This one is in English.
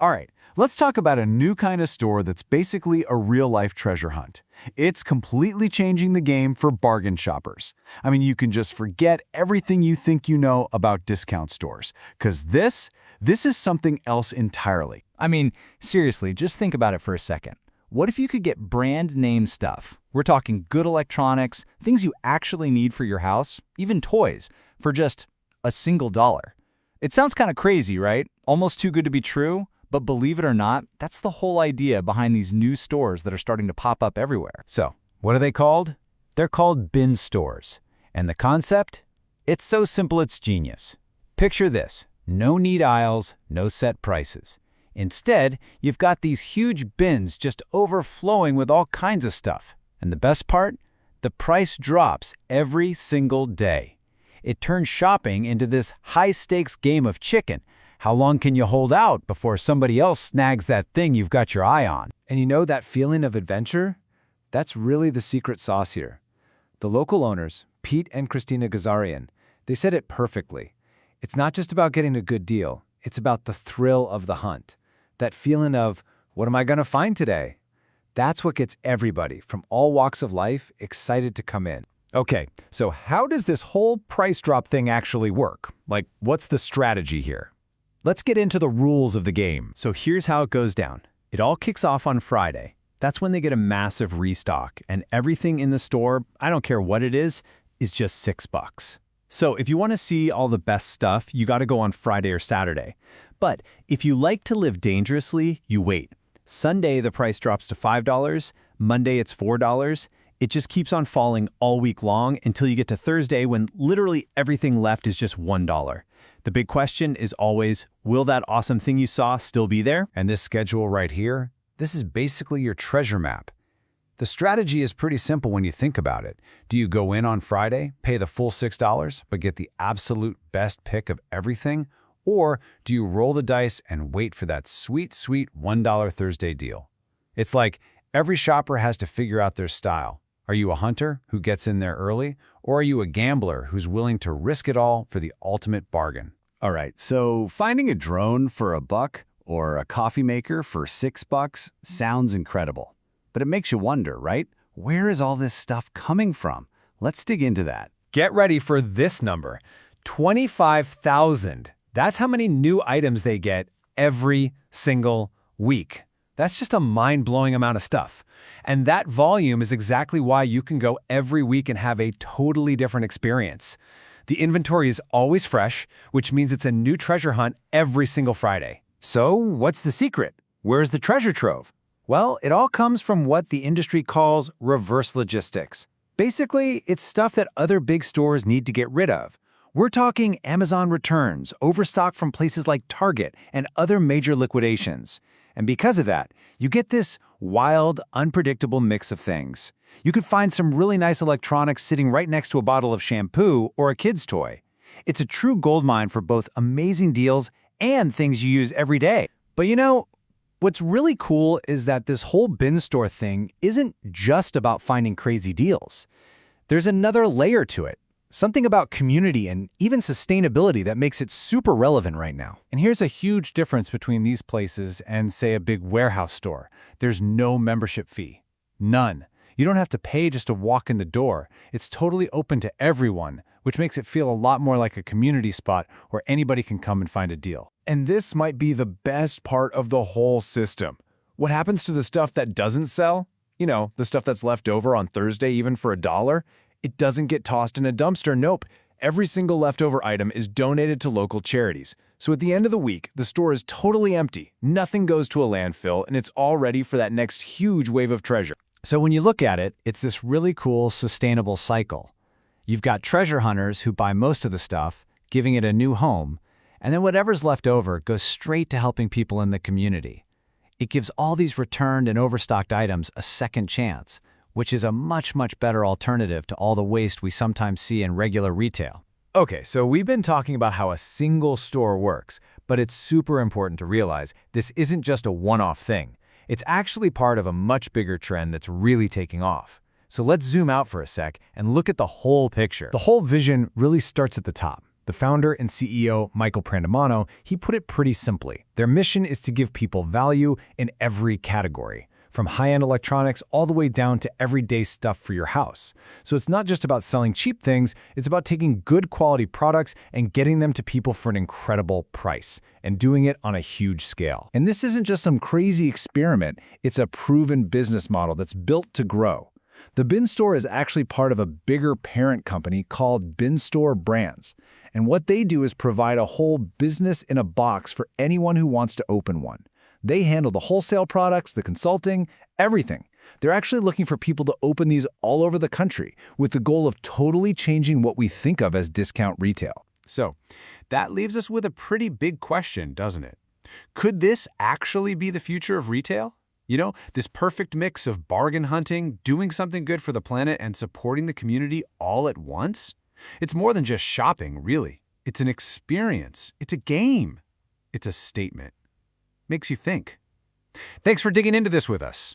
All right, let's talk about a new kind of store that's basically a real-life treasure hunt. It's completely changing the game for bargain shoppers. I mean, you can just forget everything you think you know about discount stores, because this is something else entirely. I mean, seriously, just think about it for a second. What if you could get brand name stuff? We're talking good electronics, things you actually need for your house, even toys, for just a single dollar. It sounds kind of crazy, right? Almost too good to be true. But believe it or not, that's the whole idea behind these new stores that are starting to pop up everywhere. So, what are they called? They're called bin stores. And the concept? It's so simple it's genius. Picture this: no neat aisles, no set prices. Instead, you've got these huge bins just overflowing with all kinds of stuff. And the best part? The price drops every single day. It turns shopping into this high-stakes game of chicken. How long can you hold out before somebody else snags that thing you've got your eye on? And you know that feeling of adventure? That's really the secret sauce here. The local owners, Pete and Christina Gazarian, they said it perfectly. It's not just about getting a good deal. It's about the thrill of the hunt. That feeling of, what am I going to find today? That's what gets everybody from all walks of life excited to come in. Okay, so how does this whole price drop thing actually work? Like, what's the strategy here? Let's get into the rules of the game. So here's how it goes down. It all kicks off on Friday. That's when they get a massive restock, and everything in the store, I don't care what it is just $6. So if you want to see all the best stuff, you got to go on Friday or Saturday. But if you like to live dangerously, you wait. Sunday, the price drops to $5. Monday, it's $4. It just keeps on falling all week long until you get to Thursday when literally everything left is just $1. The big question is always, will that awesome thing you saw still be there? And this schedule right here, this is basically your treasure map. The strategy is pretty simple when you think about it. Do you go in on Friday, pay the full $6, but get the absolute best pick of everything? Or do you roll the dice and wait for that sweet, sweet $1 Thursday deal? It's like every shopper has to figure out their style. Are you a hunter who gets in there early, or are you a gambler who's willing to risk it all for the ultimate bargain? All right, so finding a drone for $1 or a coffee maker for $6 sounds incredible. But it makes you wonder, right? Where is all this stuff coming from? Let's dig into that. Get ready for this number, 25,000. That's how many new items they get every single week. That's just a mind-blowing amount of stuff. And that volume is exactly why you can go every week and have a totally different experience. The inventory is always fresh, which means it's a new treasure hunt every single Friday. So, what's the secret? Where's the treasure trove? Well, it all comes from what the industry calls reverse logistics. Basically, it's stuff that other big stores need to get rid of. We're talking Amazon returns, overstock from places like Target, and other major liquidations. And because of that, you get this wild, unpredictable mix of things. You could find some really nice electronics sitting right next to a bottle of shampoo or a kid's toy. It's a true goldmine for both amazing deals and things you use every day. But you know, what's really cool is that this whole bin store thing isn't just about finding crazy deals. There's another layer to it. Something about community and even sustainability that makes it super relevant right now. And here's a huge difference between these places and, say, a big warehouse store. There's no membership fee. None. You don't have to pay just to walk in the door. It's totally open to everyone, which makes it feel a lot more like a community spot where anybody can come and find a deal. And this might be the best part of the whole system. What happens to the stuff that doesn't sell? You know, the stuff that's left over on Thursday even for $1? It doesn't get tossed in a dumpster, nope. Every single leftover item is donated to local charities. So at the end of the week, the store is totally empty, nothing goes to a landfill, and it's all ready for that next huge wave of treasure. So when you look at it, it's this really cool, sustainable cycle. You've got treasure hunters who buy most of the stuff, giving it a new home, and then whatever's left over goes straight to helping people in the community. It gives all these returned and overstocked items a second chance, which is a much, much better alternative to all the waste we sometimes see in regular retail. Okay, so we've been talking about how a single store works, but it's super important to realize this isn't just a one-off thing. It's actually part of a much bigger trend that's really taking off. So let's zoom out for a sec and look at the whole picture. The whole vision really starts at the top. The founder and CEO, Michael Prandamano, he put it pretty simply. Their mission is to give people value in every category, from high-end electronics all the way down to everyday stuff for your house. So it's not just about selling cheap things, it's about taking good quality products and getting them to people for an incredible price, and doing it on a huge scale. And this isn't just some crazy experiment, it's a proven business model that's built to grow. The Bin Store is actually part of a bigger parent company called Bin Store Brands. And what they do is provide a whole business in a box for anyone who wants to open one. They handle the wholesale products, the consulting, everything. They're actually looking for people to open these all over the country with the goal of totally changing what we think of as discount retail. So, that leaves us with a pretty big question, doesn't it? Could this actually be the future of retail? You know, this perfect mix of bargain hunting, doing something good for the planet, and supporting the community all at once? It's more than just shopping, really. It's an experience. It's a game. It's a statement. Makes you think. Thanks for digging into this with us.